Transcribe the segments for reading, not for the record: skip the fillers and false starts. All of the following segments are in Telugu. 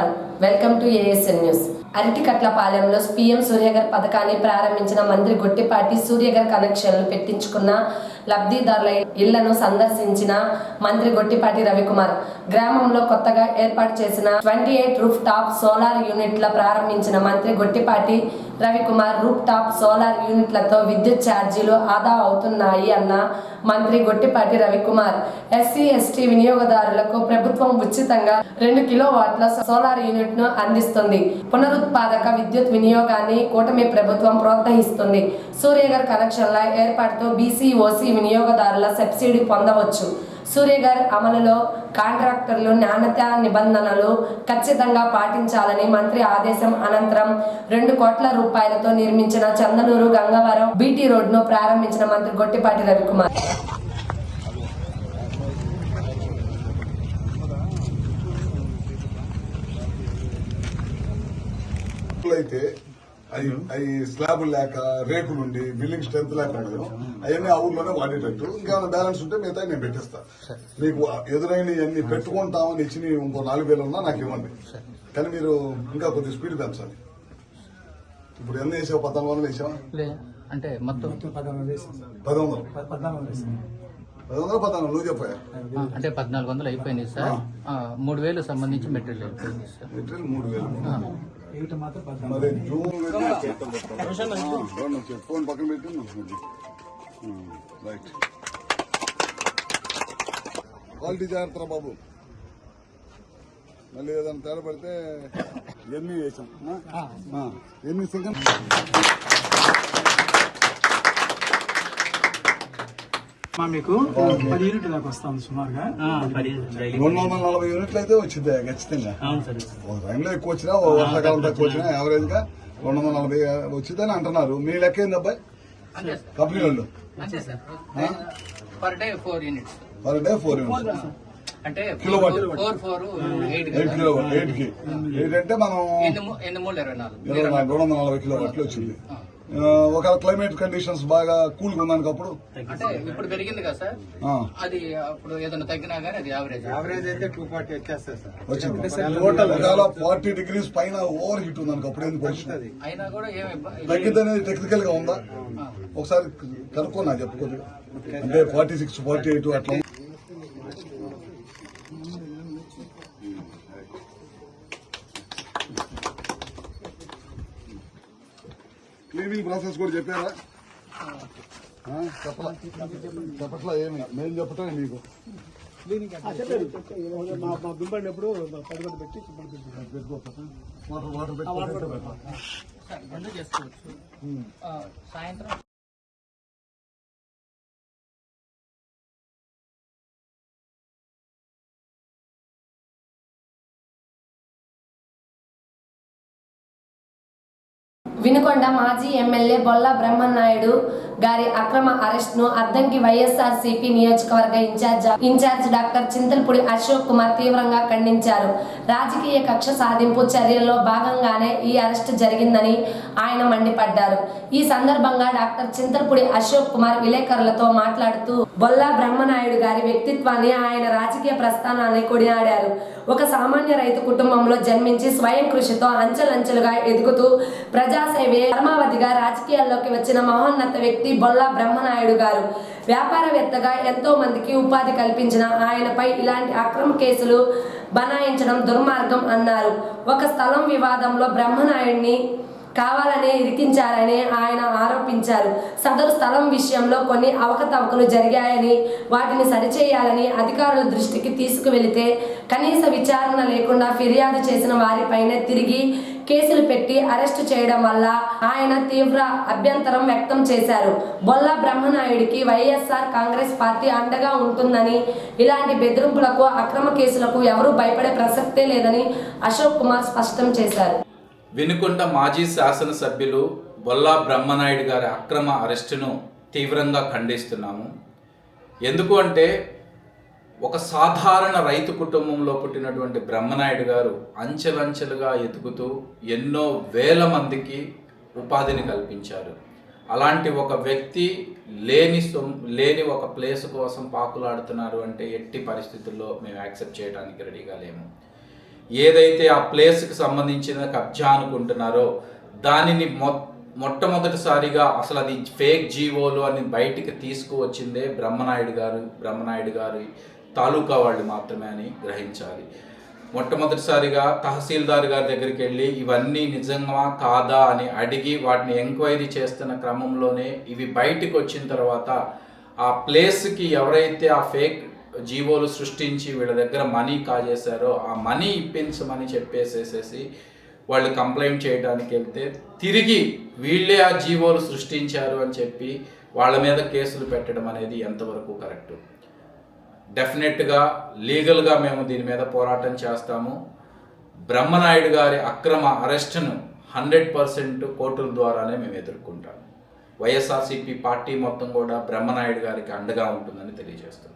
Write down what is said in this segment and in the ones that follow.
నమస్కారం, వెల్కమ్ టు ఏఎస్ఎన్ న్యూస్. అరటికట్లపాలెంలో పీఎం సూర్యఘర్ పథకాన్ని ప్రారంభించిన మంత్రి గొట్టిపాటి సూర్యఘర్ కనెక్షన్లు పెట్టించుకున్న లబ్ధిదారుల ఇళ్లను సందర్శించిన మంత్రి గొట్టిపాటి రవికుమార్ గ్రామంలో కొత్తగా ఏర్పాటు చేసిన 28 రూఫ్ టాప్ సోలార్ యూనిట్ల ప్రారంభించిన మంత్రి Gottipati Ravikumar roof top solar యూనిట్లతో విద్యుత్ ఛార్జీలు ఆదా అవుతున్నాయి అన్న మంత్రి గొట్టిపాటి రవికుమార్ ఎస్సీ ఎస్టీ వినియోగదారులకు ప్రభుత్వం ఉచితంగా 2 కిలోవాట్ల సోలార్ యూనిట్ ను అందిస్తుంది. పునరుత్పాదక విద్యుత్ వినియోగాన్ని కూటమి ప్రభుత్వం ప్రోత్సహిస్తుంది. సూర్యఘర్ కనెక్షన్ల ఏర్పాటుతో బీసీ ఓసీ వినియోగదారుల సబ్సిడీ పొందవచ్చు. సూర్యఘర్ అమలులో కాంట్రాక్టర్లు నాణ్యత నిబంధనలు ఖచ్చితంగా పాటించాలని మంత్రి ఆదేశం అనంతరం 2 కోట్ల రూపాయలతో నిర్మించిన చందనూరు గంగవరం బీటీ రోడ్ను ప్రారంభించిన మంత్రి గొట్టిపాటి రవికుమార్. అయితే అవి స్లాబ్ లేక రేకులు ఉండి బిల్డింగ్ స్ట్రెంత్ లేక ఉండదు, అవన్నీ ఆ ఊర్లోనే వాడేటట్టు. ఇంకేమైనా బ్యాలెన్స్ ఉంటే మిగతా నేను పెట్టిస్తా. మీకు ఎదురైన అన్ని పెట్టుకుంటామని ఇచ్చి ఇంకో 4,000 ఉన్నా నాకు ఇవ్వండి, కానీ మీరు ఇంకా కొద్దిగా స్పీడ్ పెంచాలి. ఇప్పుడు ఎన్ని వేసావు? 1400 వేసావా? అంటే మొత్తం 1400 నువ్వు చెప్పా. అంటే 1400 అయిపోయినాయి సార్. 3000 సంబంధించి మెటీరియల్ అయిపోయింది సార్. మెటీరియల్ 3000 మరి జూన్ ఫోన్ పక్కన పెట్టి రైట్. క్వాలిటీ జాగ్రత్త బాబు, మళ్ళీ ఏదైనా తేడా పడితే ఎన్ని వేసాం, ఎన్ని సెకండ్ మీకు 10 యూనిట్లు దాకా వస్తాం సుమారుగా. 240 యూనిట్లు అయితే వచ్చింది ఖచ్చితంగా. ఒక టైంలో ఎక్కువ వచ్చినా, వర్షాకాలం తక్కువ వచ్చినా యావరేజ్ గా 240 వచ్చిందని అంటున్నారు. మీ లెక్క ఏంది అబ్బాయి? కంపెనీ వాళ్ళు పర్ డే 4 యూనిట్స్. అంటే కిలోవాట్ 8 కి 8 అంటే మనం 240 కిలోవాట్లు వచ్చింది. ఒక క్లైమేట్ కండిషన్స్ బాగా కూల్ గా ఉందనుకప్పుడు అంటే ఇప్పుడు పెరిగింది కదా సార్, అది అప్పుడు ఏదైనా తగ్గినా కానీ అది యావరేజ్ అయితే 240 వచ్చేస్తుంది సార్. వచ్చింది. ఒకవేళ 40 డిగ్రీస్ పైన ఓవర్ హీట్ ఉందనుకప్పుడు ఎందుకు వచ్చింది? అయినా కూడా తగ్గిద్ది అనేది టెక్నికల్ గా ఉందా? ఒకసారి కనుక్కో నాకు చెప్పుకోదు. అంటే 46, 48 అట్లా. క్లీనింగ్ ప్రాసెస్ కూడా చెప్పారా? చెప్పట్లా ఏమి? మేము చెప్పటం మీకు మా దుంపడినప్పుడు పెట్టి ఎందుకు చేసుకోవచ్చు. సాయంత్రం వినుకొండ మాజీ ఎమ్మెల్యే బొల్లా బ్రహ్మనాయుడు గారి అక్రమ అరెస్ట్ను అద్దంకి వైఎస్ఆర్సీపీ నియోజకవర్గ ఇన్ఛార్జ్ డాక్టర్ చింతలపూడి అశోక్ కుమార్ తీవ్రంగా ఖండించారు. రాజకీయ కక్ష సాధింపు చర్యల్లో భాగంగానే ఈ అరెస్టు జరిగిందని ఆయన మండిపడ్డారు. ఈ సందర్భంగా డాక్టర్ చింతలపూడి అశోక్ కుమార్ విలేకరులతో మాట్లాడుతూ బొల్లా బ్రహ్మనాయుడు గారి వ్యక్తిత్వాన్ని, ఆయన రాజకీయ ప్రస్థానాన్ని కొనియాడారు. ఒక సామాన్య రైతు కుటుంబంలో జన్మించి స్వయం కృషితో అంచెలంచెలుగా ఎదుగుతూ ప్రజాసేవే పరమావధిగా రాజకీయాల్లోకి వచ్చిన మహోన్నత వ్యక్తి బొల్లా బ్రహ్మనాయుడు గారు. వ్యాపారవేత్తగా ఎంతో మందికి ఉపాధి కల్పించిన ఆయనపై ఇలాంటి అక్రమ కేసులు బనాయించడం దుర్మార్గం అన్నారు. ఒక స్థలం వివాదంలో బ్రహ్మనాయుడిని కావాలనే ఇరికించారని ఆయన ఆరోపించారు. సదరు స్థలం విషయంలో కొన్ని అవకతవకలు జరిగాయని, వాటిని సరిచేయాలని అధికారుల దృష్టికి తీసుకువెళితే కనీస విచారణ లేకుండా ఫిర్యాదు చేసిన వారిపైనే తిరిగి కేసులు పెట్టి అరెస్టు చేయడం వల్ల ఆయన తీవ్ర అభ్యంతరం వ్యక్తం చేశారు. బొల్లా బ్రహ్మనాయుడికి వైఎస్ఆర్ కాంగ్రెస్ పార్టీ అండగా ఉంటుందని, ఇలాంటి బెదిరింపులకు, అక్రమ కేసులకు ఎవరూ భయపడే ప్రసక్తే లేదని అశోక్ కుమార్ స్పష్టం చేశారు. వినుకొండ మాజీ శాసనసభ్యులు బొల్లా బ్రహ్మనాయుడు గారి అక్రమ అరెస్టును తీవ్రంగా ఖండిస్తున్నాము. ఎందుకు అంటే ఒక సాధారణ రైతు కుటుంబంలో పుట్టినటువంటి బ్రహ్మనాయుడు గారు అంచెలంచెలుగా ఎదుగుతూ ఎన్నో వేల మందికి ఉపాధిని కల్పించారు. అలాంటి ఒక వ్యక్తి లేని ఒక ప్లేస్ కోసం పాకులాడుతున్నారు అంటే ఎట్టి పరిస్థితుల్లో మేము యాక్సెప్ట్ చేయడానికి రెడీగా లేము. ఏదైతే ఆ ప్లేస్కి సంబంధించిన కబ్జా అనుకుంటున్నారో దానిని మొట్టమొదటిసారిగా అసలు అది ఫేక్ జీవోలు అని బయటికి తీసుకువచ్చిందే బ్రహ్మనాయుడు గారి తాలూకా వాళ్ళు మాత్రమే అని గ్రహించాలి. మొట్టమొదటిసారిగా తహసీల్దార్ గారి దగ్గరికి వెళ్ళి ఇవన్నీ నిజంగా కాదా అని అడిగి వాటిని ఎంక్వైరీ చేస్తున్న క్రమంలోనే ఇవి బయటికి వచ్చిన తర్వాత ఆ ప్లేస్కి ఎవరైతే ఆ ఫేక్ జీవోలు సృష్టించి వీళ్ళ దగ్గర మనీ కాజేశారో ఆ మనీ ఇప్పించమని చెప్పేసేసి వాళ్ళు కంప్లైంట్ చేయడానికి వెళ్తే తిరిగి వీళ్ళే ఆ జీవోలు సృష్టించారు అని చెప్పి వాళ్ళ మీద కేసులు పెట్టడం అనేది ఎంతవరకు కరెక్టు? డెఫినెట్గా లీగల్గా మేము దీని మీద పోరాటం చేస్తాము. బ్రహ్మనాయుడు గారి అక్రమ అరెస్టును 100% కోర్టుల ద్వారానే మేము ఎదుర్కొంటాము. వైఎస్ఆర్సీపీ పార్టీ మొత్తం కూడా బ్రహ్మనాయుడు గారికి అండగా ఉంటుందని తెలియజేస్తున్నాం.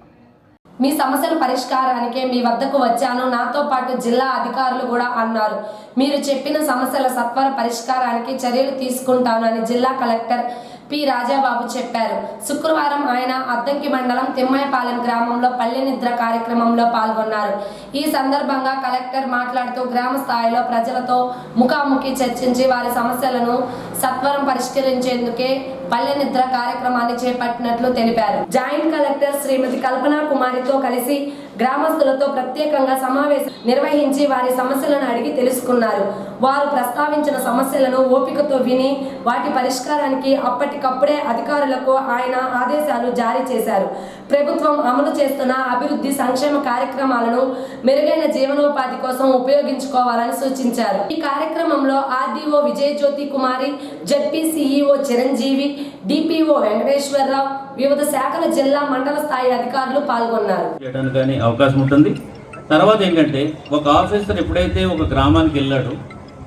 మీ సమస్యల పరిష్కారానికే మీ వద్దకు వచ్చాను, నాతో పాటు జిల్లా అధికారులు కూడా అన్నారు. మీరు చెప్పిన సమస్యల సత్వర పరిష్కారానికి చర్యలు తీసుకుంటానని జిల్లా కలెక్టర్ పి రాజాబాబు చెప్పారు. శుక్రవారం ఆయన అద్దంకి మండలం తిమ్మాయిపాలెం గ్రామంలో పల్లె నిద్ర కార్యక్రమంలో పాల్గొన్నారు. ఈ సందర్భంగా కలెక్టర్ మాట్లాడుతూ గ్రామ స్థాయిలో ప్రజలతో ముఖాముఖి చర్చించి వారి సమస్యలను సత్వరం పరిష్కరించేందుకే పల్లె నిద్ర కార్యక్రమాన్ని చేపట్టినట్లు తెలిపారు. జాయింట్ కలెక్టర్ శ్రీమతి కల్పనా కుమారితో కలిసి గ్రామస్తులతో ప్రత్యేకంగా సమావేశం నిర్వహించి వారి సమస్యలను అడిగి తెలుసుకున్నారు. వారు ప్రస్తావించిన సమస్యలను ఓపికతో విని వాటి పరిష్కారానికి అప్పటికప్పుడే అధికారులకు ఆయన ఆదేశాలు జారీ చేశారు. ప్రభుత్వం అమలు చేస్తున్న అభివృద్ధి సంక్షేమ కార్యక్రమాలను మెరుగైన జీవనోపాధి కోసం ఉపయోగించుకోవాలని సూచించారు. ఈ కార్యక్రమంలో RDO Vijayajyothi Kumari, ZP CEO Chiranjeevi, DPO Venkateswara Rao, వివిధ శాఖల జిల్లా మండల స్థాయి అధికారులు పాల్గొన్నారు. అవకాశం ఉంటుంది. తర్వాత ఏంటంటే ఒక ఆఫీసర్ ఎప్పుడైతే ఒక గ్రామానికి వెళ్ళాడో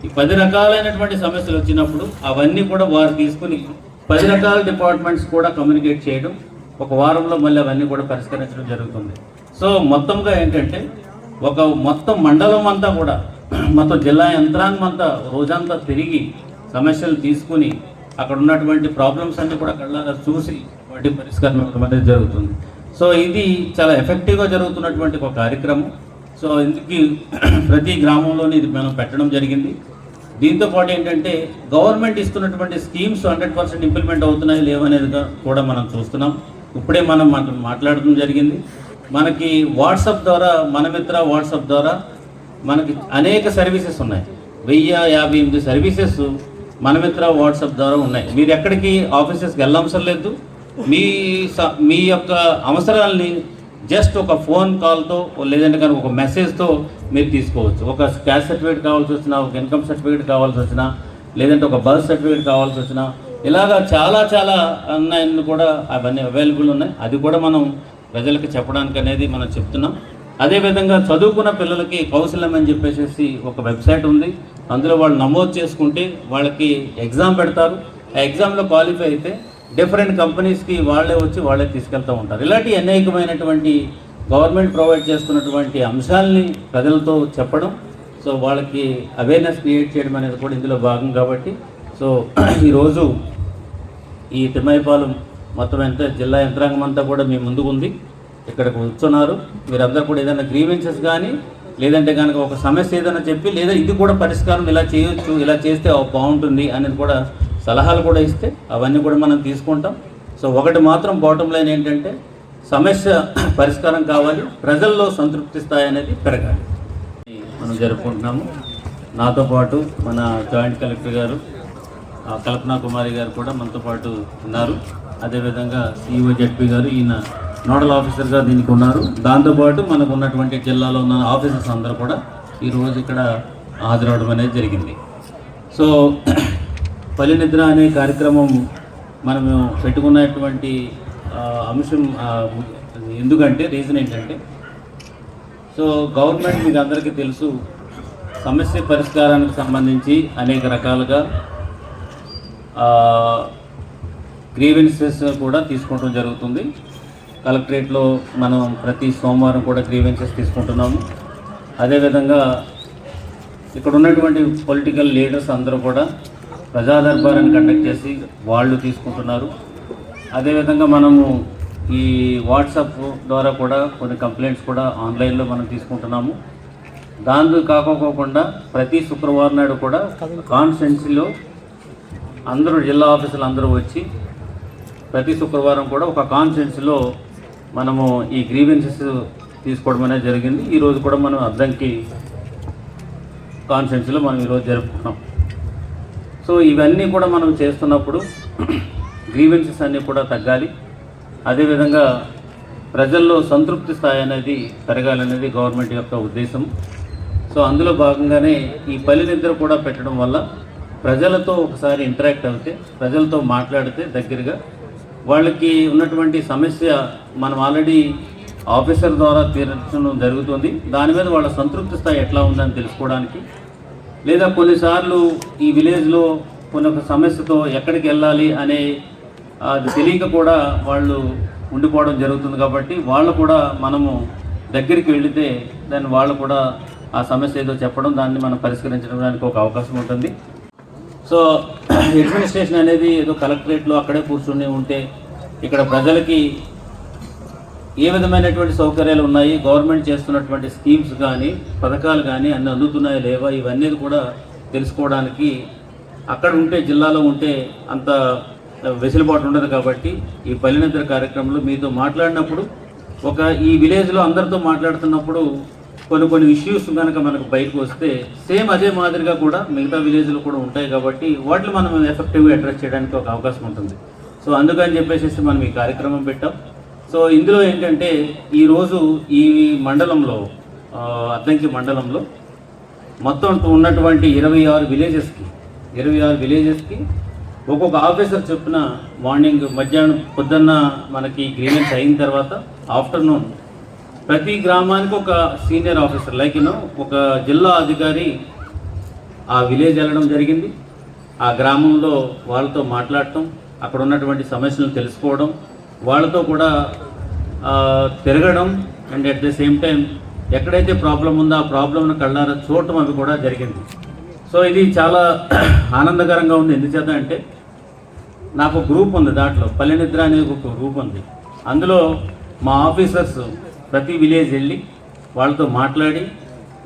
ఈ 10 రకాలైనటువంటి సమస్యలు వచ్చినప్పుడు అవన్నీ కూడా వారు తీసుకుని 10 రకాల డిపార్ట్మెంట్స్ కూడా కమ్యూనికేట్ చేయడం, ఒక వారంలో మళ్ళీ అవన్నీ కూడా పరిష్కరించడం జరుగుతుంది. సో మొత్తంగా ఏంటంటే ఒక మొత్తం మండలం అంతా కూడా మొత్తం జిల్లా యంత్రాంగం అంతా రోజంతా తిరిగి సమస్యలు తీసుకుని అక్కడ ఉన్నటువంటి ప్రాబ్లమ్స్ అన్నీ కూడా కళ్ళారా చూసి వాటి పరిష్కారం అనేది జరుగుతుంది. సో ఇది చాలా ఎఫెక్టివ్గా జరుగుతున్నటువంటి ఒక కార్యక్రమం. సో ఇందుకు ప్రతి గ్రామంలోని ఇది మనం పెట్టడం జరిగింది. దీంతో పాటు ఏంటంటే గవర్నమెంట్ ఇస్తున్నటువంటి స్కీమ్స్ 100% ఇంప్లిమెంట్ అవుతున్నాయి లేవనేది కూడా మనం చూస్తున్నాం. ఇప్పుడే మనం మాట్లాడడం జరిగింది. మనకి వాట్సాప్ ద్వారా, మనమిత్ర వాట్సాప్ ద్వారా మనకి అనేక సర్వీసెస్ ఉన్నాయి. 1058 సర్వీసెస్ మనమిత్ర వాట్సాప్ ద్వారా ఉన్నాయి. మీరు ఎక్కడికి ఆఫీసెస్కి వెళ్ళవసరం లేదు. మీ యొక్క అవసరాలని జస్ట్ ఒక ఫోన్ కాల్తో లేదంటే కనుక ఒక మెసేజ్తో మీరు తీసుకోవచ్చు. ఒక క్యాస్ట్ సర్టిఫికేట్ కావాల్సి వచ్చినా, ఒక ఇన్కమ్ సర్టిఫికేట్ కావాల్సి వచ్చినా, లేదంటే ఒక బర్త్ సర్టిఫికేట్ కావాల్సి వచ్చినా, ఇలాగా చాలా ఉన్నాయని కూడా అవన్నీ అవైలబుల్ ఉన్నాయి. అది కూడా మనం ప్రజలకు చెప్పడానికి అనేది మనం చెప్తున్నాం. అదేవిధంగా చదువుకున్న పిల్లలకి కౌశల్యం అని చెప్పేసి ఒక వెబ్సైట్ ఉంది. అందులో వాళ్ళు నమోదు చేసుకుంటే వాళ్ళకి ఎగ్జామ్ పెడతారు. ఆ ఎగ్జామ్లో క్వాలిఫై అయితే డిఫరెంట్ కంపెనీస్కి వాళ్ళే వచ్చి వాళ్ళే తీసుకెళ్తూ ఉంటారు. ఇలాంటి అనేకమైనటువంటి గవర్నమెంట్ ప్రొవైడ్ చేస్తున్నటువంటి అంశాలని ప్రజలతో చెప్పడం, సో వాళ్ళకి అవేర్నెస్ క్రియేట్ చేయడం అనేది కూడా ఇందులో భాగం. కాబట్టి సో ఈరోజు ఈ తిమ్మాయిపాలెం మొత్తం జిల్లా యంత్రాంగం అంతా కూడా మీ ముందుకు ఉంది. ఇక్కడికి కూర్చున్నారు. మీరందరూ కూడా ఏదైనా గ్రీవెన్సెస్ కానీ లేదంటే కనుక ఒక సమస్య ఏదైనా చెప్పి లేదా ఇది కూడా పరిష్కారం ఇలా చేయొచ్చు, ఇలా చేస్తే బాగుంటుంది అనేది కూడా సలహాలు కూడా ఇస్తే అవన్నీ కూడా మనం తీసుకుంటాం. సో ఒకటి మాత్రం బాటమ్ లైన్ ఏంటంటే సమస్య పరిష్కారం కావాలి, ప్రజల్లో సంతృప్తి స్థాయి అనేది పెరగాలి. మనం జరుపుకుంటున్నాము. నాతో పాటు మన జాయింట్ కలెక్టర్ గారు కల్పనా కుమారి గారు కూడా మనతో పాటు ఉన్నారు. అదేవిధంగా సిఇఓ జడ్పీ గారు, ఈయన నోడల్ ఆఫీసర్గా దీనికి ఉన్నారు. దాంతోపాటు మనకు ఉన్నటువంటి జిల్లాలో ఉన్న ఆఫీసర్స్ అందరూ కూడా ఈరోజు ఇక్కడ హాజరవడం అనేది జరిగింది. సో పల్లె నిద్ర అనే కార్యక్రమం మనము పెట్టుకున్నటువంటి అంశం ఎందుకంటే రీజన్ ఏంటంటే, సో గవర్నమెంట్ మీకు అందరికీ తెలుసు సమస్య పరిష్కారానికి సంబంధించి అనేక రకాలుగా గ్రీవెన్సెస్ కూడా తీసుకోవడం జరుగుతుంది. కలెక్టరేట్లో మనం ప్రతి సోమవారం కూడా గ్రీవెన్సెస్ తీసుకుంటున్నాము. అదేవిధంగా ఇక్కడ ఉన్నటువంటి పొలిటికల్ లీడర్స్ అందరూ కూడా ప్రజా దర్బారాన్ని కండక్ట్ చేసి వాళ్ళు తీసుకుంటున్నారు. అదేవిధంగా మనము ఈ వాట్సాప్ ద్వారా కూడా కొన్ని కంప్లైంట్స్ కూడా ఆన్లైన్లో మనం తీసుకుంటున్నాము. దాని కాకోకుండా ప్రతి శుక్రవారం నాడు కూడా కాన్స్టిట్యున్సీలో అందరూ జిల్లా ఆఫీసులు అందరూ వచ్చి ప్రతి శుక్రవారం కూడా ఒక కాన్స్టిట్యున్సీలో మనము ఈ గ్రీవెన్సెస్ తీసుకోవడం అనేది జరిగింది. ఈరోజు కూడా మనం అద్దంకి కాన్స్టిట్యున్సీలో మనం ఈరోజు జరుపుకుంటున్నాం. సో ఇవన్నీ కూడా మనం చేస్తున్నప్పుడు గ్రీవెన్సెస్ అన్నీ కూడా తగ్గాలి. అదేవిధంగా ప్రజల్లో సంతృప్తి స్థాయి అనేది పెరగాలనేది గవర్నమెంట్ యొక్క ఉద్దేశం. సో అందులో భాగంగానే ఈ పల్లెనిద్ర కూడా పెట్టడం వల్ల ప్రజలతో ఒకసారి ఇంటరాక్ట్ అవుతే, ప్రజలతో మాట్లాడితే దగ్గరగా వాళ్ళకి ఉన్నటువంటి సమస్య మనం ఆల్రెడీ ఆఫీసర్ ద్వారా తీర్చడం జరుగుతుంది. దాని మీద వాళ్ళ సంతృప్తి స్థాయి ఎట్లా ఉందని తెలుసుకోవడానికి, లేదా కొన్నిసార్లు ఈ విలేజ్లో కొన్ని ఒక సమస్యతో ఎక్కడికి వెళ్ళాలి అనే అది తెలియక కూడా వాళ్ళు ఉండిపోవడం జరుగుతుంది. కాబట్టి వాళ్ళు కూడా మనము దగ్గరికి వెళితే దాన్ని వాళ్ళు కూడా ఆ సమస్య ఏదో చెప్పడం, దాన్ని మనం పరిష్కరించడానికి ఒక అవకాశం ఉంటుంది. సో అడ్మినిస్ట్రేషన్ అనేది ఏదో కలెక్టరేట్లో అక్కడే కూర్చుని ఉంటే ఇక్కడ ప్రజలకి ఏ విధమైనటువంటి సౌకర్యాలు ఉన్నాయి, గవర్నమెంట్ చేస్తున్నటువంటి స్కీమ్స్ కానీ పథకాలు కానీ అన్నీ అందుతున్నాయా లేవా, ఇవన్నీ కూడా తెలుసుకోవడానికి అక్కడ ఉంటే, జిల్లాలో ఉంటే అంత వెసులుబాటు ఉండదు. కాబట్టి ఈ పల్లెనిద్ర కార్యక్రమంలో మీతో మాట్లాడినప్పుడు ఈ విలేజ్లో అందరితో మాట్లాడుతున్నప్పుడు కొన్ని ఇష్యూస్ కనుక మనకు బయటకు వస్తే సేమ్ అదే మాదిరిగా కూడా మిగతా విలేజ్లో కూడా ఉంటాయి. కాబట్టి వాటిని మనం ఎఫెక్టివ్గా అడ్రస్ చేయడానికి ఒక అవకాశం ఉంటుంది. సో అందుకని చెప్పేసి మనం ఈ కార్యక్రమం పెట్టాం. సో ఇందులో ఏంటంటే ఈరోజు ఈ మండలంలో అద్దంకి మండలంలో మొత్తం ఉన్నటువంటి 26 విలేజెస్కి ఒక్కొక్క ఆఫీసర్ చొప్పున మార్నింగ్, మధ్యాహ్నం, పొద్దున్న మనకి గ్రీవెన్స్ అయిన తర్వాత ఆఫ్టర్నూన్ ప్రతి గ్రామానికి ఒక సీనియర్ ఆఫీసర్ ఒక జిల్లా అధికారి ఆ విలేజ్ వెళ్ళడం జరిగింది. ఆ గ్రామంలో వాళ్ళతో మాట్లాడటం, అక్కడ ఉన్నటువంటి సమస్యలను తెలుసుకోవడం, వాళ్ళతో కూడా తిరగడం, and at the same time ఎక్కడైతే ప్రాబ్లం ఉందో ఆ ప్రాబ్లంను కళ్ళారా చూడటం అవి కూడా జరిగింది. సో ఇది చాలా ఆనందకరంగా ఉంది. ఎందుచేత అంటే నాకు గ్రూప్ ఉంది, దాంట్లో పల్లెనిద్ర అనేది ఒక గ్రూప్ ఉంది. అందులో మా ఆఫీసర్స్ ప్రతి విలేజ్ వెళ్ళి వాళ్ళతో మాట్లాడి,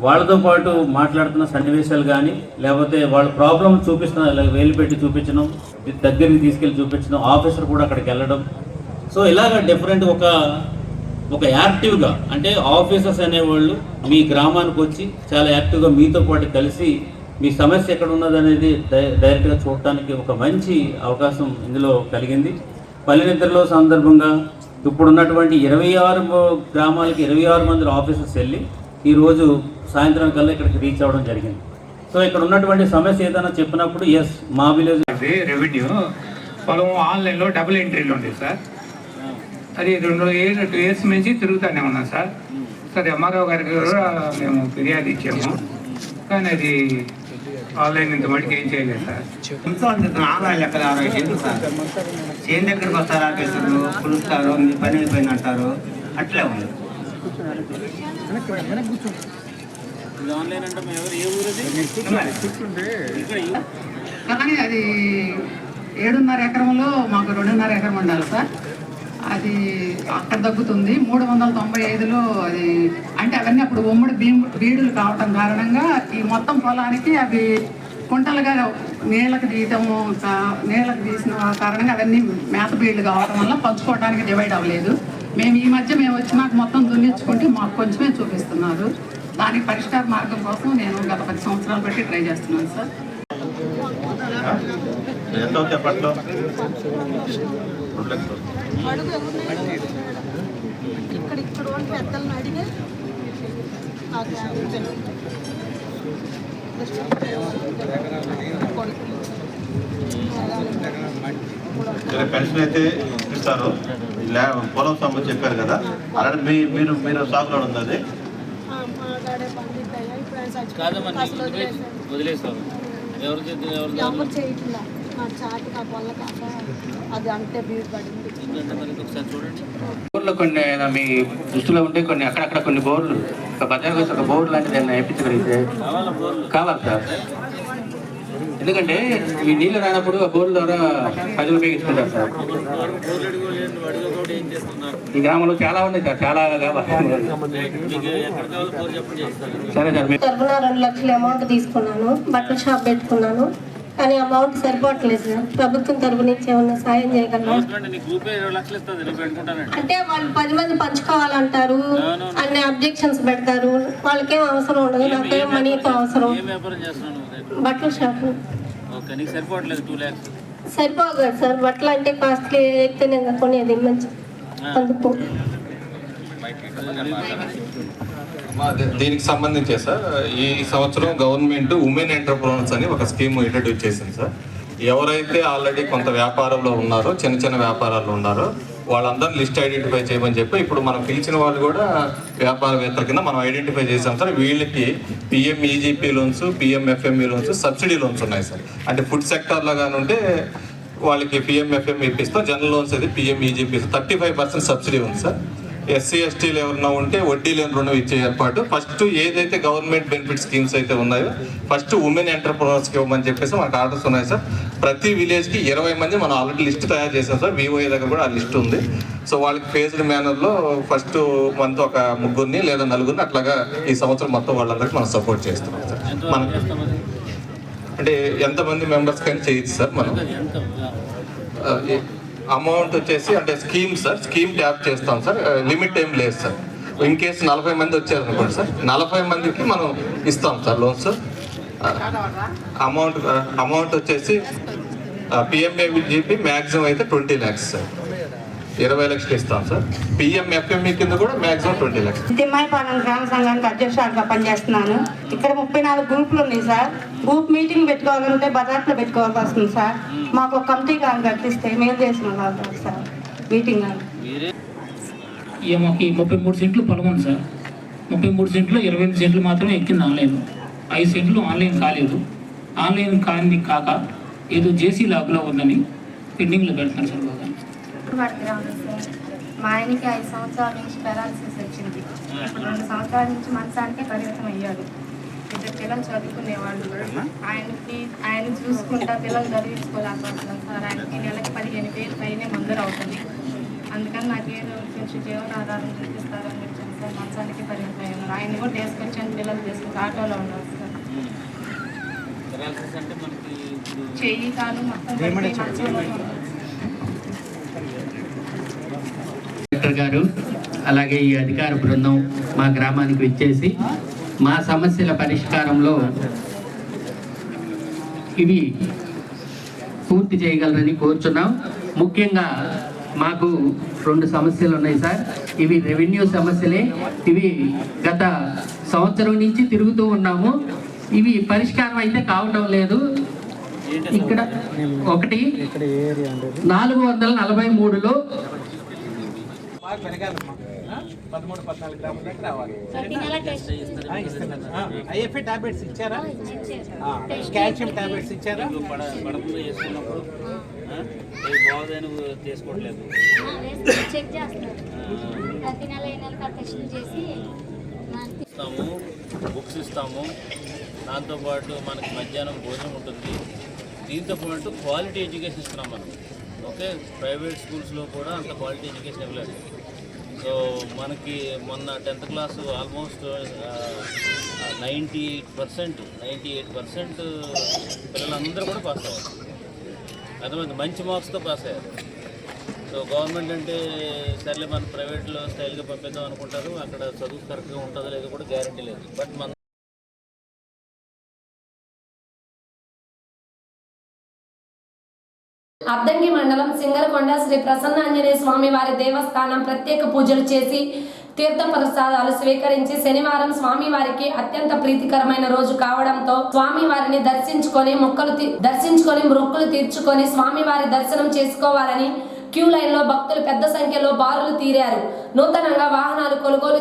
వాళ్ళతో పాటు మాట్లాడుతున్న సన్నివేశాలు కానీ, లేకపోతే వాళ్ళ ప్రాబ్లం చూపిస్తున్న వేలు పెట్టి చూపించడం, దగ్గరికి తీసుకెళ్ళి చూపించడం, ఆఫీసర్ కూడా అక్కడికి వెళ్ళడం. సో ఇలాగ డిఫరెంట్ ఒక యాక్టివ్గా, అంటే ఆఫీసర్స్ అనేవాళ్ళు మీ గ్రామానికి వచ్చి చాలా యాక్టివ్గా మీతో పాటు కలిసి మీ సమస్య ఎక్కడ ఉన్నదనేది డైరెక్ట్గా చూడటానికి ఒక మంచి అవకాశం ఇందులో కలిగింది. పల్లెనిద్రలో సందర్భంగా ఇప్పుడున్నటువంటి 26 గ్రామాలకి 26 మంది ఆఫీసర్స్ వెళ్ళి ఈరోజు సాయంత్రం కల్లా ఇక్కడికి రీచ్ అవ్వడం జరిగింది. సో ఇక్కడ ఉన్నటువంటి సమస్య ఏదైనా చెప్పినప్పుడు ఎస్ మా విలేజ్ రెవెన్యూ పొలం ఆన్లైన్లో డబుల్ ఎంట్రీలు ఉంది సార్. అది 2 ఇయర్స్ నుంచి తిరుగుతూనే ఉన్నాం సార్. ఎంఆర్ఓ గారికి కూడా మేము ఫిర్యాదు ఇచ్చాము, కానీ అది ఆన్లైన్ ఇంత మటుకు ఏం చేయలేదు సార్. ఆన్లైన్ లెక్కలు ఎందుకు సార్? చేను దగ్గరికి వస్తారు ఆఫీసర్లు, పిలుస్తారు, మీ పని అయిపోయింది అంటారు, అట్లే ఉంది. కానీ అది 7.5 ఎకరంలో మాకు 2.5 ఎకరం ఉండాలి సార్. అది అక్కడ తగ్గుతుంది. 395లో అది అంటే అవన్నీ అప్పుడు ఉమ్మడి బీడులు కావటం కారణంగా ఈ మొత్తం పొలానికి అవి కుంటలుగా నీళ్ళకి తీసిన కారణంగా అవన్నీ మేత బీళ్లు కావడం వల్ల పంచుకోవడానికి డివైడ్ అవ్వలేదు. మేము మేము వచ్చినాక మొత్తం దున్నించుకుంటే మాకు కొంచెమే చూపిస్తున్నారు. దానికి పరిష్కార మార్గం కోసం నేను గత 10 సంవత్సరాలు బట్టి ట్రై చేస్తున్నాను సార్. పెద్దలను అడిగి పెన్షన్ అయితే ఇస్తారు. పొలం సమ్ము చెప్పారు కదా, అలాంటి మీరు సాగులో ఉంది అది ఎవరు చేయట్లా. నా చాటి నాకు వల్ల కాక అది అంటే బీడు పడింది. బోర్లు కొన్ని మీ దృష్టిలో ఉంటే కొన్ని అక్కడక్కడ కొన్ని బోర్లు బజార్కి వచ్చి ఒక బోర్డు లాంటిది ఏమైనా వేయించగలిగితే కావాలి సార్. ఎందుకంటే ఈ నీళ్లు రానప్పుడు ఆ బోర్ల ద్వారా ప్రజలు ఉపయోగించుకుంటారు సార్. ఈ గ్రామంలో చాలా ఉన్నాయి సార్, చాలా సరే సార్. తరఫున 2 లక్షల అమౌంట్ తీసుకున్నాను, బట్టల షాప్ పెట్టుకున్నాను, కానీ అమౌంట్ సరిపోవట్లేదు సార్. ప్రభుత్వం తరఫు నుంచి ఏమన్నా సాయం చేయగలరా? అంటే వాళ్ళు 10 మంది పంచుకోవాలంటారు, అన్ని అబ్జెక్షన్స్ పెడతారు. వాళ్ళకేం అవసరం ఉండదు, నాకేం మనీతో అవసరం. బట్టల షాప్ సరిపోదు సార్. బట్టలు అంటే కాస్ట్లీ అయితే నేను కొనేది మంచి అందుకు. దీనికి సంబంధించే సార్, ఈ సంవత్సరం గవర్నమెంట్ ఉమెన్ ఎంటర్ప్రెన్యూర్స్ అని ఒక స్కీమ్ ఇంట్రడ్యూస్ చేసింది సార్. ఎవరైతే ఆల్రెడీ కొంత వ్యాపారంలో ఉన్నారో, చిన్న చిన్న వ్యాపారాలు ఉన్నారో వాళ్ళందరూ లిస్ట్ ఐడెంటిఫై చేయమని చెప్పి ఇప్పుడు మనం పిలిచిన వాళ్ళు కూడా వ్యాపారవేత్తల కింద మనం ఐడెంటిఫై చేసాం సార్. వీళ్ళకి PMEGP loans, PMFME loans, subsidy loans ఉన్నాయి సార్. అంటే ఫుడ్ సెక్టార్లో కానీ ఉంటే వాళ్ళకి PMFME ఇప్పిస్తాం. జనరల్ లోన్స్ అయితే PMEGP 35% సబ్సిడీ ఉంది సార్. SC STలు ఎవరన్నా ఉంటే వడ్డీ లేని రుణం ఇచ్చే ఏర్పాటు. ఫస్ట్ ఏదైతే గవర్నమెంట్ బెనిఫిట్ స్కీమ్స్ అయితే ఉన్నాయో ఫస్ట్ ఉమెన్ ఎంటర్ప్రెన్యూర్స్కి ఇవ్వమని చెప్పేసి మనకు ఆర్డర్స్ ఉన్నాయి సార్. ప్రతి విలేజ్కి 20 మంది మనం ఆల్రెడీ లిస్ట్ తయారు చేసాం సార్. VOA దగ్గర కూడా ఆ లిస్ట్ ఉంది. సో వాళ్ళకి ఫేజ్డ్ మేనర్లో ఫస్ట్ మనతో ఒక 3 లేదా 4 అట్లాగా ఈ సంవత్సరం మొత్తం వాళ్ళందరికీ మనం సపోర్ట్ చేస్తున్నాం సార్. మనం అంటే ఎంతమంది మెంబర్స్ కానీ చేయొచ్చు సార్. మనం అమౌంట్ వచ్చేసి అంటే స్కీమ్ సార్, స్కీమ్ ట్యాప్ చేస్తాం సార్. లిమిట్ ఏం లేదు సార్. ఇన్ కేసు 40 మంది వచ్చారనుకోండి సార్, 40 మందికి మనం ఇస్తాం సార్ లోన్స్. అమౌంట్ వచ్చేసి PMEGP మ్యాక్సిమం అయితే 20 lakhs సార్. 20 లక్షలు ఇస్తాం సార్. PMFME కింద కూడా మ్యాక్సిమం 20 lakhs. తిమ్మాయిపాలెం గ్రామ సంఘానికి అధ్యక్షురాలుగా పనిచేస్తున్నాను. ఇక్కడ 34 గ్రూపులు ఉన్నాయి సార్. గ్రూప్ మీటింగ్ పెట్టుకోవాలంటే బజార్లో పెట్టుకోవాల్సి వస్తుంది సార్. మాకు ఒక కమిటీ కానీ కట్టిస్తే మేము చేసిన వాళ్ళు సార్ మీటింగ్ కానీ. ఈ 33 సెంట్లు పొలం ఉంది సార్. 33 సెంట్లు 28 సెంట్లు మాత్రమే ఎక్కింది ఆన్లైన్. 5 సెంట్లు ఆన్లైన్ కాలేదు. ఆన్లైన్ కానిది కాక ఏదో జేసీ లాగ్లో ఉందని పెండింగ్లో పెడుతున్నారు సార్. మా ఆయనకి 5 సంవత్సరాల నుంచి పెరాలసిస్ వచ్చింది. ఇప్పుడు 2 సంవత్సరాల నుంచి మంచానికే పరిమితం అయ్యాడు. 2 పిల్లలు చదువుకునేవాళ్ళు. ఆయన చూసుకుంటా పిల్లలు చదివించుకోలేకపోతున్నాం సార్. ఆయనకి నెలకి 15,000 పైనే మందులు అవుతుంది. అందుకని నాకేదో కొంచెం జీవనాధారం చూపిస్తారని వచ్చాను సార్. మంచానికి పరిమితం అయ్యాను. ఆయన కూడా తీసుకొచ్చాను, పిల్లలు తీసుకొచ్చి ఆటోలో ఉన్నారు సార్. చెయ్యి కాలు మొత్తం కలెక్టర్ గారు అలాగే ఈ అధికార బృందం మా గ్రామానికి వచ్చేసి మా సమస్యల పరిష్కారంలో ఇవి పూర్తి చేయగలరని కోరుచున్నాం. ముఖ్యంగా మాకు 2 సమస్యలు ఉన్నాయి సార్. ఇవి రెవెన్యూ సమస్యలే. ఇవి గత సంవత్సరం నుంచి తిరుగుతూ ఉన్నాము. ఇవి పరిష్కారం అయితే కావటం లేదు. ఇక్కడ ఒకటి 443లో 13-14 గ్రాముల దాకా రావాలి. IFA టాబ్లెట్స్ ఇచ్చారా? కాల్షియం టాబ్లెట్స్ ఇచ్చారా? పడకుండా చేసుకున్నప్పుడు బాగుందని తీసుకోవట్లేదు. చెక్ చేస్తారు. ప్రతి నెల టెస్టులు చేసి ఇస్తాము, బుక్స్ ఇస్తాము. దాంతోపాటు మనకి మధ్యాహ్నం భోజనం ఉంటుంది. దీంతో పాటు క్వాలిటీ ఎడ్యుకేషన్ ఇస్తున్నాం మనం. ఓకే, ప్రైవేట్ స్కూల్స్లో కూడా అంత క్వాలిటీ ఎడ్యుకేషన్ ఇవ్వలేదు. సో మనకి మొన్న 10th క్లాసు ఆల్మోస్ట్ 98% పిల్లలందరూ కూడా పాస్ అయ్యారు. అర్థమైంది, మంచి మార్క్స్తో పాస్ అయ్యారు. సో గవర్నమెంట్ అంటే సర్లే మన ప్రైవేట్లో స్టైల్గా పంపిద్దాం అనుకుంటారు. అక్కడ చదువు కరెక్ట్గా ఉంటుందో లేదో కూడా గ్యారంటీ లేదు. బట్ మన అద్దంకి మండలం సింగరకొండ శ్రీ ప్రసన్నాంజనేయ స్వామి వారి దేవస్థానం ప్రత్యేక పూజలు చేసి తీర్థ ప్రసాదాలు స్వీకరించి శనివారం స్వామివారికి అత్యంత ప్రీతికరమైన రోజు కావడంతో స్వామివారిని దర్శించుకొని మొక్కులు తీర్చుకొని స్వామివారి దర్శనం చేసుకోవాలని క్యూ లైన్ లో భక్తులు పెద్ద సంఖ్యలో బారులు తీరారు. నూతనంగా వాహనాలు కొనుగోలు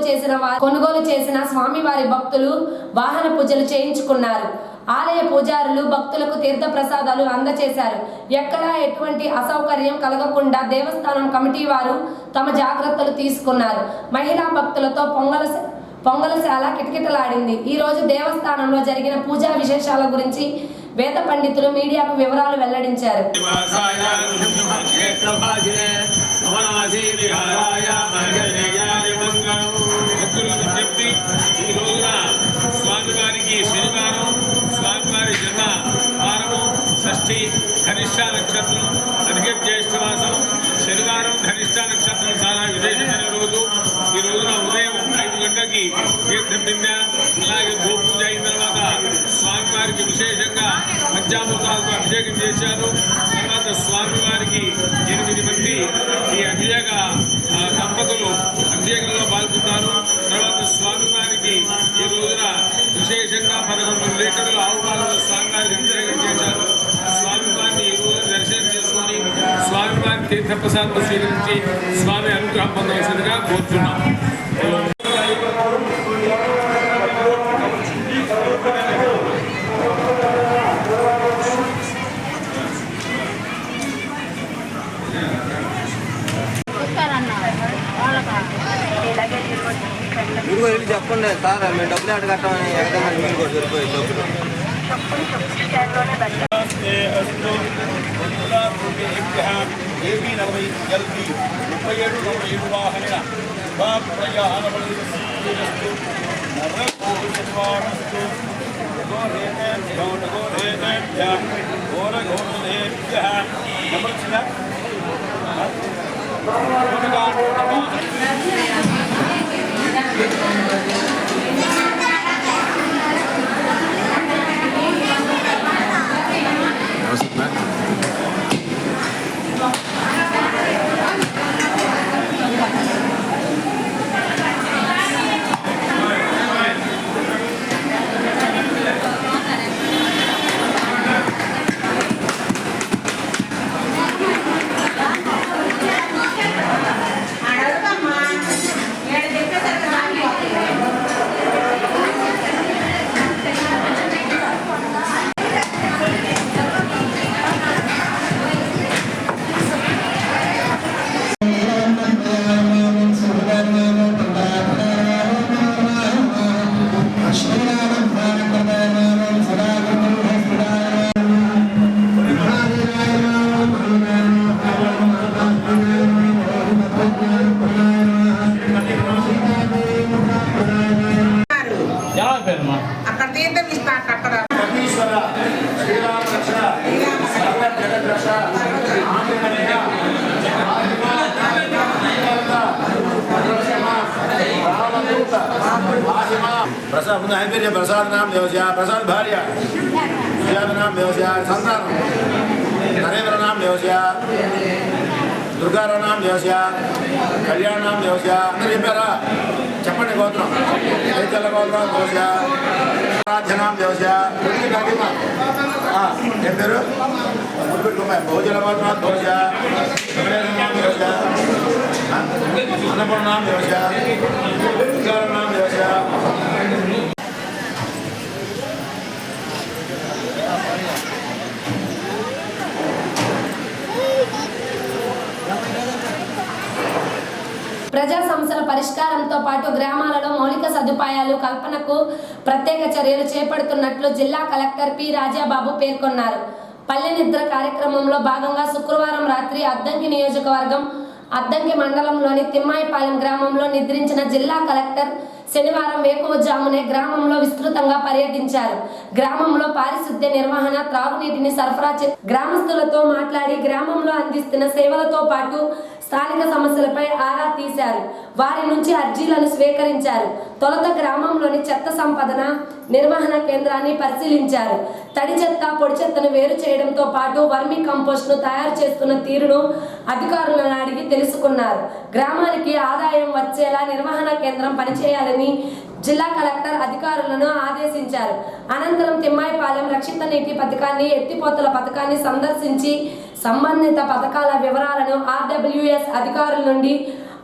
చేసిన స్వామివారి భక్తులు వాహన పూజలు చేయించుకున్నారు. ఆలయ పూజారులు భక్తులకు తీర్థ ప్రసాదాలు అందజేశారు. ఎక్కడా ఎటువంటి అసౌకర్యం కలగకుండా దేవస్థానం కమిటీ వారు తమ జాగ్రత్తలు తీసుకున్నారు. మహిళా భక్తులతో పొంగలశాల కిటకిటలాడింది. ఈ రోజు దేవస్థానంలో జరిగిన పూజా విశేషాల గురించి వేద పండితులు మీడియాకు వివరాలు వెల్లడించారు. స్వామివారికి శనివారం స్వామివారి జన్మ వారము షష్ఠి ధనిష్ట నక్షత్రం అధిక జ్యేష్ఠ మాసం శనివారం ధనిష్ట నక్షత్రం చాలా విశేషమైన రోజు. ఈ రోజున ఉదయం 5 గంటలకి తీర్థం బిందె అలాగే గోపూజ అయిన తర్వాత స్వామివారికి విశేషంగా పంచామృతాలతో అభిషేకం చేశారు. తర్వాత స్వామివారికి 8 మంది ఈ అభిషేక దంపతులు అభిషేకంలో పాల్గొన్నారు. తర్వాత స్వామివారికి ఈ రోజున విశేషంగా 11 లీటర్లు ఆవు పాలలో స్వామివారికి అభిషేకం చేశారు. స్వామివారిని ఈ రోజు దర్శనం చేసుకొని స్వామివారి తీర్థప్రసాదం స్వీకరించి స్వామి అనుగ్రహం పొందవలసిందిగా కోరుతున్నాం. మీరు వెళ్ళి చెప్పండి సార్, మేము డబ్బులు ఎక్కడ కట్టమని ఎక్కడమని మీరు కూడా సరిపోయి డబ్బులు అక్కడ తీర్థం ఇస్తా అక్కడ प्रसाद नाम देवस्या प्रसाद भार्या नाम देवस्या संतान नरेंद्र नाम देवस्या दुर्गा नाम देवस्या कल्याण नाम देवस्या చెప్పండి గోత్రం చైతన్య గోత్రం దేవస్య ఆరాధ్య నామ దేవస్య ఏం పేరు బహుజన గోత్రం దేవస్య నామ దేవస్య అన్నపూర్ణ నామ దేవస్య నామ దేవస్య ప్రజా సమస్యల పరిష్కారంతో పాటు గ్రామాలలో మౌలిక సదుపాయాలు కల్పనకు ప్రత్యేక చర్యలు చేపడుతున్నట్లు జిల్లా కలెక్టర్ పి రాజాబాబు పేర్కొన్నారు. పల్లె నిద్ర కార్యక్రమంలో భాగంగా శుక్రవారం రాత్రి అద్దంకి నియోజకవర్గం అద్దంకి మండలంలోని తిమ్మాయిపాలెం గ్రామంలో నిద్రించిన జిల్లా కలెక్టర్ శనివారం వేకువజామునే గ్రామంలో విస్తృతంగా పర్యటించారు. గ్రామంలో పారిశుద్ధ్య నిర్వహణ, త్రాగునీటిని సరఫరా గ్రామస్తులతో మాట్లాడి గ్రామంలో అందిస్తున్న సేవలతో పాటు స్థానిక సమస్యలపై ఆరా తీశారు. వారి నుంచి అర్జీలను స్వీకరించారు. తొలుత గ్రామంలోని చెత్త సంపదన నిర్వహణ కేంద్రాన్ని పరిశీలించారు. తడి చెత్త, పొడి చెత్తను వేరు చేయడంతో పాటు వర్మీ కంపోస్ట్ను తయారు చేస్తున్న తీరును అధికారులను అడిగి తెలుసుకున్నారు. గ్రామానికి ఆదాయం వచ్చేలా నిర్వహణ కేంద్రం పనిచేయాలని జిల్లా కలెక్టర్ అధికారులను ఆదేశించారు. అనంతరం తిమ్మాయిపాలెం రక్షిత నీటి పథకాన్ని, ఎత్తిపోతల పథకాన్ని సందర్శించి సంబంధిత పథకాల వివరాలను ఆర్డబ్ల్యూఎస్ అధికారుల నుండి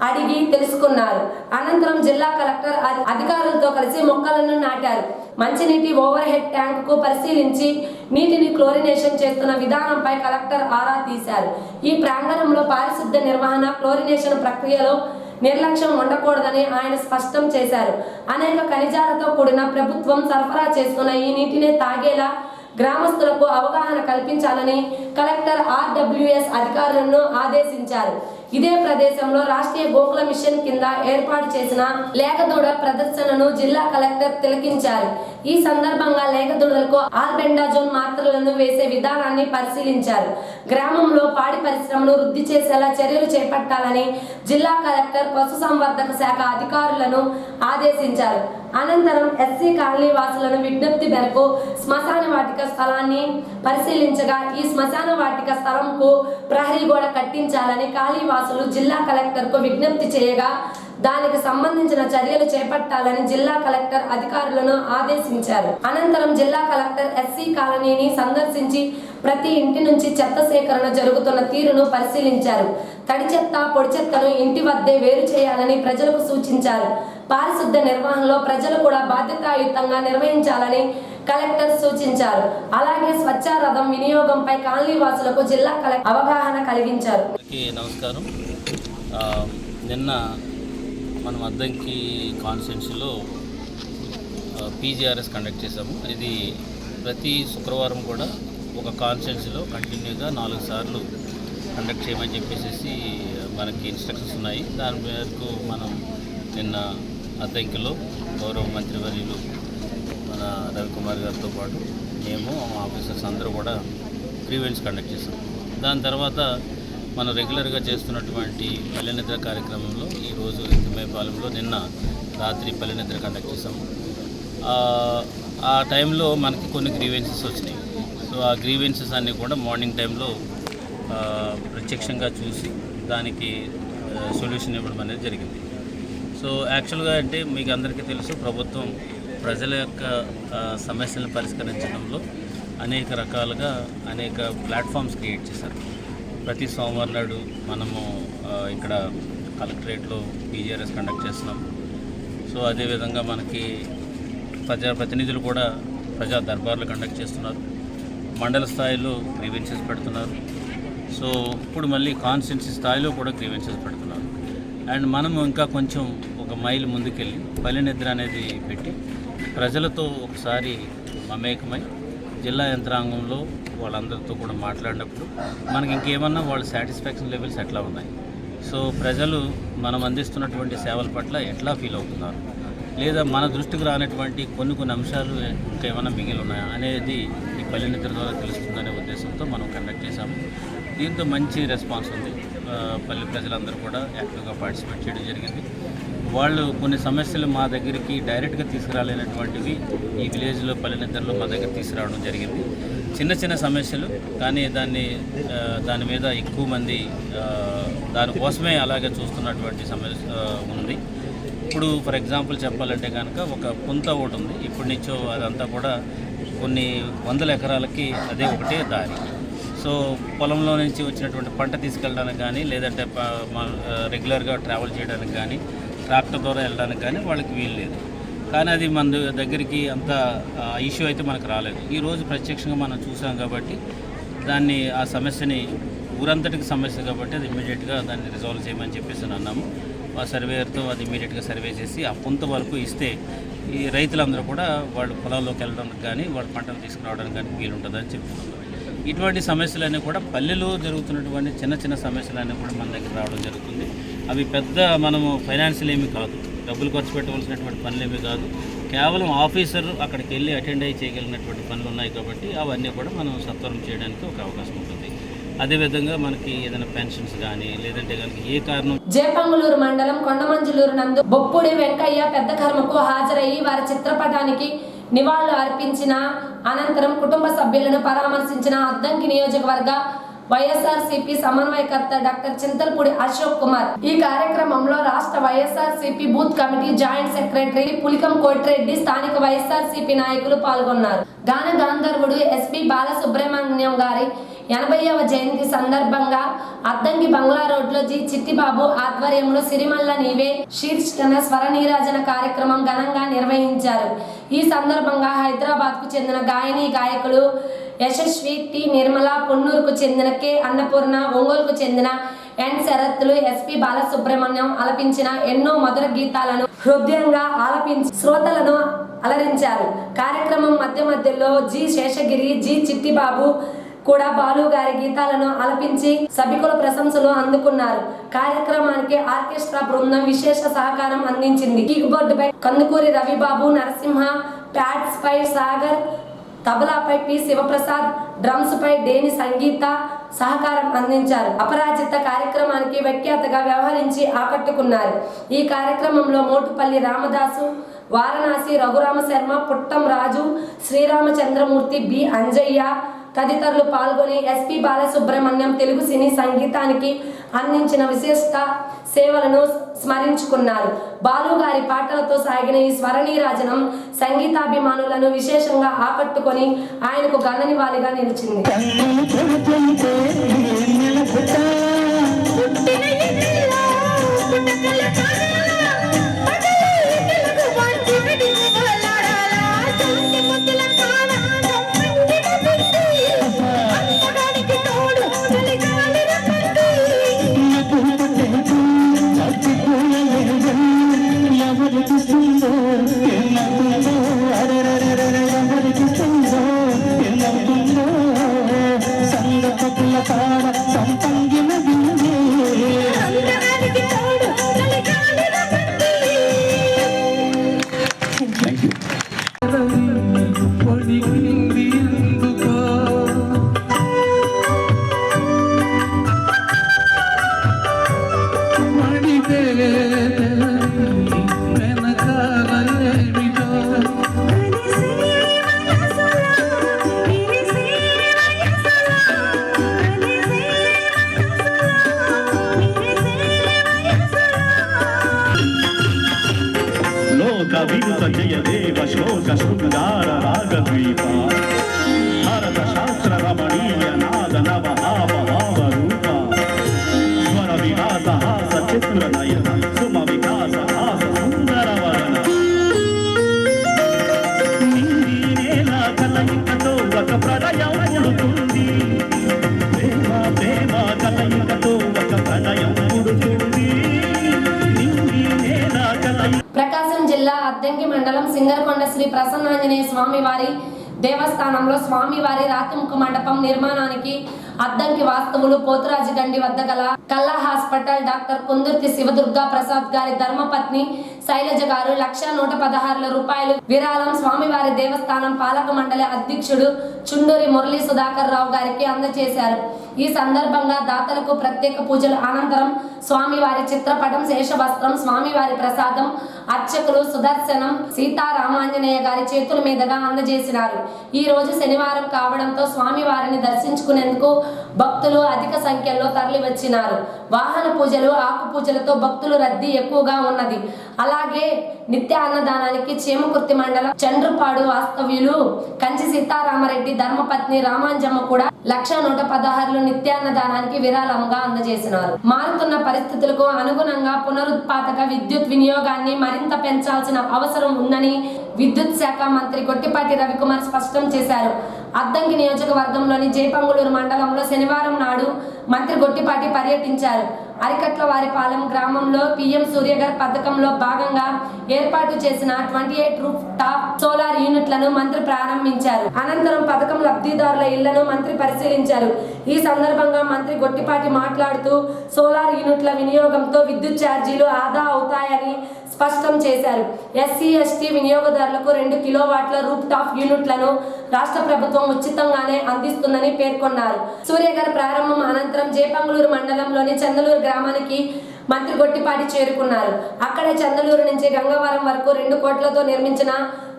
అడిగి తెలుసుకున్నారు. అనంతరం జిల్లా కలెక్టర్ అధికారులతో కలిసి మొక్కలను నాటారు. మంచినీటి ఓవర్ హెడ్ ట్యాంకుకు పరిశీలించి నీటిని క్లోరినేషన్ చేస్తున్న విధానంపై కలెక్టర్ ఆరా తీశారు. ఈ ప్రాంగణంలో పారిశుద్ధ్య నిర్వహణ, క్లోరినేషన్ ప్రక్రియలో నిర్లక్ష్యం ఉండకూడదని ఆయన స్పష్టం చేశారు. అనేక ఖనిజాలతో కూడిన ప్రభుత్వం సరఫరా చేస్తున్న ఈ నీటిని తాగేలా గ్రామస్తులకు అవగాహన కల్పించాలని కలెక్టర్ RWS అధికారులను ఆదేశించారు. ఇదే ప్రదేశంలో రాష్ట్రీయ గోకుల మిషన్ కింద ఏర్పాటు చేసిన లేగదూడ ప్రదర్శనను జిల్లా కలెక్టర్ తిలకించారు. ఈ సందర్భంగా లేగదూడలకు ఆల్బెండాజోన్ మాత్రలను వేసే విధానాన్ని పరిశీలించారు. గ్రామంలో పాడి పరిశ్రమను వృద్ధి చేసేలా చర్యలు చేపట్టాలని జిల్లా కలెక్టర్ పశుసంవర్ధక శాఖ అధికారులను ఆదేశించారు. అనంతరం ఎస్సీ కాలనీ వాసులను విజ్ఞప్తి మేరకు శ్మశాన వాటిక స్థలాన్ని పరిశీలించగా ఈ శ్మశాన వాటిక స్థలంకు ప్రహరీ గోడ కట్టించాలని కాలనీ వాసులు జిల్లా కలెక్టర్కు విజ్ఞప్తి చేయగా దానికి సంబంధించిన చర్యలు చేపట్టాలని జిల్లా కలెక్టర్ అధికారులను ఆదేశించారు. అనంతరం జిల్లా కలెక్టర్ ఎస్సీ కాలనీని సందర్శించి ప్రతి ఇంటి నుంచి చెత్త సేకరణ జరుగుతున్న తీరును పరిశీలించారు. తడి చెత్త, పొడి చెత్తను ఇంటి వద్దే వేరు చేయాలని ప్రజలకు సూచించారు. పారిశుద్ధ నిర్వహణలో ప్రజలు కూడా బాధ్యతాయుతంగా నిర్వహించాలని కలెక్టర్ సూచించారు. అలాగే స్వచ్ఛ రథం వినియోగంపై కాలనీ వాసులకు జిల్లా కలెక్టర్ అవగాహన కలిగించారు. నమస్కారం. నిన్న మనం అద్దంకి కాన్స్టిట్యున్సీలో PGRS కండక్ట్ చేసాము. ఇది ప్రతి శుక్రవారం కూడా ఒక కాన్స్టిట్యున్సీలో కంటిన్యూగా 4 సార్లు కండక్ట్ చేయమని చెప్పేసి మనకి ఇన్స్ట్రక్షన్స్ ఉన్నాయి. దాని మేరకు మనం నిన్న అద్దంకిలో గౌరవ మంత్రివర్యులు మన రవికుమార్ గారితో పాటు మేము మా ఆఫీసర్స్ అందరూ కూడా గ్రీవెన్స్ కండక్ట్ చేసాం. దాని తర్వాత మనం రెగ్యులర్గా చేస్తున్నటువంటి పల్లెనిద్ర కార్యక్రమంలో ఈరోజు తిమ్మేపాలెంలో నిన్న రాత్రి పల్లెనిద్ర కండక్ట్ చేసాము. ఆ టైంలో మనకి కొన్ని గ్రీవెన్సెస్ వచ్చినాయి. సో ఆ గ్రీవెన్సెస్ అన్నీ కూడా మార్నింగ్ టైంలో ప్రత్యక్షంగా చూసి దానికి సొల్యూషన్ ఇవ్వడం అనేది జరిగింది. సో యాక్చువల్గా అంటే మీకు అందరికీ తెలుసు, ప్రభుత్వం ప్రజల యొక్క సమస్యలను పరిష్కరించడంలో అనేక రకాలుగా అనేక ప్లాట్ఫామ్స్ క్రియేట్ చేశారు. ప్రతి సోమవారం నాడు మనము ఇక్కడ కలెక్టరేట్లో PGRS కండక్ట్ చేస్తున్నాం. సో అదేవిధంగా మనకి ప్రజాప్రతినిధులు కూడా ప్రజా దర్బార్లు కండక్ట్ చేస్తున్నారు. మండల స్థాయిలో గ్రీవెన్సెస్ పెడుతున్నారు. సో ఇప్పుడు మళ్ళీ కాన్స్టిట్యున్సీ స్థాయిలో కూడా గ్రీవెన్సెస్ పెడుతున్నారు. అండ్ మనము ఇంకా కొంచెం ఒక మైలు ముందుకెళ్ళి పల్లెనిద్ర అనేది పెట్టి ప్రజలతో ఒకసారి మమేకమై జిల్లా యంత్రాంగంలో వాళ్ళందరితో కూడా మాట్లాడినప్పుడు మనకి ఇంకేమన్నా వాళ్ళ సాటిస్ఫాక్షన్ లెవెల్స్ ఎట్లా ఉన్నాయి, సో ప్రజలు మనం అందిస్తున్నటువంటి సేవల పట్ల ఎట్లా ఫీల్ అవుతున్నారు, లేదా మన దృష్టికి రానటువంటి కొన్ని అంశాలు ఇంకేమైనా మిగిలి ఉన్నాయా అనేది ఈ పల్లెనిద్ర ద్వారా తెలుస్తుందనే ఉద్దేశంతో మనం కండక్ట్ చేశాము. దీంతో మంచి రెస్పాన్స్ ఉంది. పల్లె ప్రజలందరూ కూడా యాక్టివ్గా పార్టిసిపేట్ చేయడం జరిగింది. వాళ్ళు కొన్ని సమస్యలు మా దగ్గరికి డైరెక్ట్గా తీసుకురాలేనటువంటివి ఈ విలేజ్లో పల్లెనిద్రలో మా దగ్గర తీసుకురావడం జరిగింది. చిన్న చిన్న సమస్యలు, కానీ దాని మీద ఎక్కువ మంది దానికోసమే అలాగే చూస్తున్నటువంటి సమస్య ఉంది. ఇప్పుడు ఫర్ ఎగ్జాంపుల్ చెప్పాలంటే కనుక ఒక పుంత ఒకటి ఉంది. ఇప్పటి నుంచో అదంతా కూడా కొన్ని వందల ఎకరాలకి అదే ఒకటే దారి. సో పొలంలో నుంచి వచ్చినటువంటి పంట తీసుకెళ్ళడానికి కానీ, లేదంటే రెగ్యులర్గా ట్రావెల్ చేయడానికి కానీ, ట్రాక్టర్ ద్వారా వెళ్ళడానికి కానీ వాళ్ళకి వీలు లేదు. కానీ అది మన దగ్గరికి అంత ఇష్యూ అయితే మనకు రాలేదు. ఈరోజు ప్రత్యక్షంగా మనం చూసాం కాబట్టి ఆ సమస్యని ఊరంతటికి సమస్య కాబట్టి అది ఇమ్మీడియట్గా దాన్ని రిజాల్వ్ చేయమని చెప్పేసి అన్నాము. ఆ సర్వేయర్తో అది ఇమ్మీడియట్గా సర్వే చేసి ఆ పుంత వరకు ఇస్తే ఈ రైతులందరూ కూడా వాళ్ళు పొలాల్లోకి వెళ్ళడానికి కానీ, వాళ్ళ పంటలు తీసుకురావడానికి కానీ వీలుంటుందని చెప్తున్నారు. ఇటువంటి సమస్యలన్నీ కూడా పల్లెలో జరుగుతున్నటువంటి చిన్న చిన్న సమస్యలన్నీ కూడా మన దగ్గర రావడం జరుగుతుంది. అవి పెద్ద మనము ఫైనాన్షియల్ ఏమీ కాదు, డబ్బులు ఖర్చు పెట్టవలసినటువంటి పనులు ఏమీ కాదు. కేవలం ఆఫీసర్ అక్కడికి వెళ్ళి అటెండ్ అయ్యి చేయగలిగినటువంటి పనులు ఉన్నాయి కాబట్టి అవన్నీ కూడా మనం సత్వరం చేయడానికి ఒక అవకాశం ఉంటుంది. అదేవిధంగా మనకి ఏదైనా పెన్షన్స్ కానీ, లేదంటే కనుక ఏ కారణం జేపంగులూరు మండలం కొండమంజులూరు నందు బొప్పుడి వెంకయ్య పెద్ద కర్మకు హాజరయ్యి వారి చిత్రపటానికి నివాళులు అర్పించిన అనంతరం కుటుంబ సభ్యులను పరామర్శించిన అద్దంకి నియోజకవర్గ వైఎస్ఆర్సీపీ సమన్వయకర్త డాక్టర్ చింతల్పూడి అశోక్ కుమార్. ఈ కార్యక్రమంలో రాష్ట్ర YSRCP booth committee joint secretary Pulikam Koti Reddy, స్థానిక వైఎస్ఆర్సీపీ నాయకులు పాల్గొన్నారు. గాన గాంధర్వుడు ఎస్పి బాలసుబ్రహ్మణ్యం గారి 80వ జయంతి సందర్భంగా అద్దంకి బంగ్లా రోడ్లో జి చిట్టిబాబు ఆధ్వర్యంలో సిరిమల్ల నీవే శీర్షికన స్వర నీరాజన కార్యక్రమం ఘనంగా నిర్వహించారు. ఈ సందర్భంగా హైదరాబాద్కు చెందిన గాయని గాయకులు యశస్వి, టి నిర్మల, పొన్నూరుకు చెందిన కె అన్నపూర్ణ, ఒంగోలుకు చెందిన ఎన్ శరత్లు, ఎస్పి బాలసుబ్రహ్మణ్యం ఆలపించిన ఎన్నో మధుర గీతాలను హృదయంగా ఆలపించి శ్రోతలను అలరించారు. కార్యక్రమం మధ్యలో జి శేషగిరి, జి చిట్టిబాబు కూడా బాలు గారి గీతాలను ఆలపించి సభికుల ప్రశంసలు అందుకున్నారు. కార్యక్రమానికి ఆర్కెస్ట్రా బృందం విశేష సహకారం అందించింది. కీబోర్డ్ పై కందుకూరి రవిబాబు, నరసింహ, ప్యాడ్స్ పై సాగర్, తబలాపై పి శివప్రసాద్, డ్రమ్స్ పై డేని సంగీత సహకారం అందించారు. అపరాజిత కార్యక్రమానికి వ్యాఖ్యాతగా వ్యవహరించి ఆకట్టుకున్నారు. ఈ కార్యక్రమంలో మోటుపల్లి రామదాసు, వారణాసి రఘురామ శర్మ, పుట్టం రాజు, శ్రీరామచంద్రమూర్తి, బి అంజయ్య తదితరులు పాల్గొని ఎస్పి బాలసుబ్రహ్మణ్యం తెలుగు సినీ సంగీతానికి అందించిన విశిష్ట సేవలను స్మరించుకున్నారు. బాలు గారి పాటలతో సాగిన ఈ స్వరనీరాజనం సంగీతాభిమానులను విశేషంగా ఆకట్టుకొని ఆయనకు ఘన నివాళిగా నిలిచింది. జయదేవ శోక శృంగార రాగద్వీప భారత శాస్త్ర రమణీయ నాద నవహావ రూప స్వర విలాస హాస చిత్ర నయన సుమ వికాస హాస సుందర వరణ నేల కలయికతో ఒక ప్రళయం పుడుతుంది ప్రేమ ప్రేమ కలయికతో ఒక ప్రళయం పుడుతుంది నేల కలయిక. ప్రకాశం జిల్లా అద్దంకి మండలం సింగరకొండ శ్రీ ప్రసన్నాంజనేయ స్వామి వారి దేవస్థానంలో స్వామివారి రాతిముఖ మండపం నిర్మాణానికి అద్దంకి వాస్తవులు పోతురాజుగండి వద్ద గల కల్లా హాస్పిటల్ డాక్టర్ కుందుర్తి శివదుర్గా ప్రసాద్ గారి ధర్మపత్ని శైలజ గారు 1,116,000 రూపాయలు విరాళం స్వామివారి దేవస్థానం పాలక మండలి అధ్యక్షుడు చుండూరి మురళీ సుధాకర్ రావు గారికి అందజేశారు. ఈ సందర్భంగా దాతలకు ప్రత్యేక పూజల అనంతరం స్వామివారి చిత్రపటం, శేషవస్త్రం, స్వామివారి ప్రసాదం అర్చకులు సుదర్శనం సీతారామాంజనేయ గారి చేతుల మీదుగా అందజేసినారు. ఈ రోజు శనివారం కావడంతో స్వామివారిని దర్శించుకునేందుకు భక్తులు అధిక సంఖ్యలో తరలి వచ్చినారు. వాహన పూజలు, ఆకు పూజలతో భక్తులు రద్దీ ఎక్కువగా ఉన్నది. అలాగే నిత్య అన్నదానానికి చీమకుర్తి మండలం చండ్రుపాడు వాస్తవ్యులు కంచి సీతారామరెడ్డి ధర్మపత్ని రామాంజమ్మ కూడా 1,116,000 నిత్యాన్నదానానికి విరాళంగా అందజేసినారు. మారుతున్న పరిస్థితులకు అనుగుణంగా పునరుత్పాదక విద్యుత్ వినియోగాన్ని మరింత పెంచాల్సిన అవసరం ఉందని విద్యుత్ శాఖ మంత్రి గొట్టిపాటి రవికుమార్ స్పష్టం చేశారు. అద్దంకి నియోజకవర్గంలోని జయపంగులూరు మండలంలో శనివారం నాడు మంత్రి గొట్టిపాటి పర్యటించారు. అరికట్లవారిపాలెం గ్రామంలో పీఎం సూర్యఘర్ పథకంలో భాగంగా ఏర్పాటు చేసిన 28 రూఫ్ టాప్ సోలార్ యూనిట్లను మంత్రి ప్రారంభించారు. అనంతరం పథకం లబ్ధిదారుల ఇళ్లను మంత్రి పరిశీలించారు. ఈ సందర్భంగా మంత్రి గొట్టిపాటి మాట్లాడుతూ సోలార్ యూనిట్ల వినియోగంతో విద్యుత్ ఛార్జీలు ఆదా అవుతాయని స్పష్టం చేశారు. ఎస్సీ ఎస్టీ వినియోగదారులకు 2 కిలోవాట్ల రూఫ్ టాప్ యూనిట్లను రాష్ట్ర ప్రభుత్వం ఉచితంగానే అందిస్తుందని పేర్కొన్నారు. సూర్యఘర్ ప్రారంభం అనంతరం జయపంగులూరు మండలంలోని చందలూరు గ్రామానికి మంత్రి గొట్టిపాటి చేరుకున్నారు. అక్కడే చందలూరు నుంచి గంగవరం వరకు 2 కోట్లతో నిర్మించిన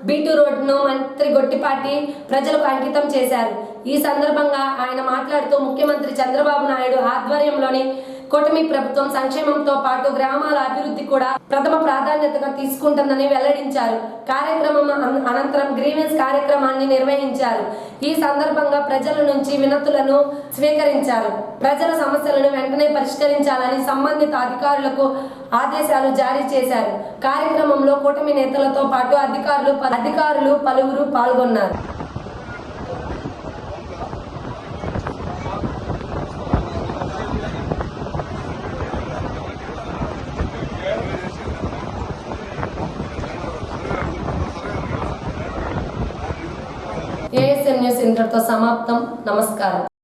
బీటు రోడ్డును మంత్రి గొట్టిపాటి ప్రజలకు అంకితం చేశారు. ఈ సందర్భంగా ఆయన మాట్లాడుతూ ముఖ్యమంత్రి చంద్రబాబు నాయుడు ఆధ్వర్యంలోని కూటమి ప్రభుత్వం సంక్షేమంతో పాటు గ్రామాల అభివృద్ధి కూడా ప్రథమ ప్రాధాన్యతగా తీసుకుంటుందని వెల్లడించారు. కార్యక్రమం అనంతరం గ్రీవెన్స్ కార్యక్రమాన్ని నిర్వహించారు. ఈ సందర్భంగా ప్రజల నుంచి వినతులను స్వీకరించారు. ప్రజల సమస్యలను వెంటనే పరిష్కరించాలని సంబంధిత అధికారులకు ఆదేశాలు జారీ చేశారు. కార్యక్రమంలో కూటమి నేతలతో పాటు అధికారులు పలువురు పాల్గొన్నారు. ఇంతటితో సమాప్తం. నమస్కారం.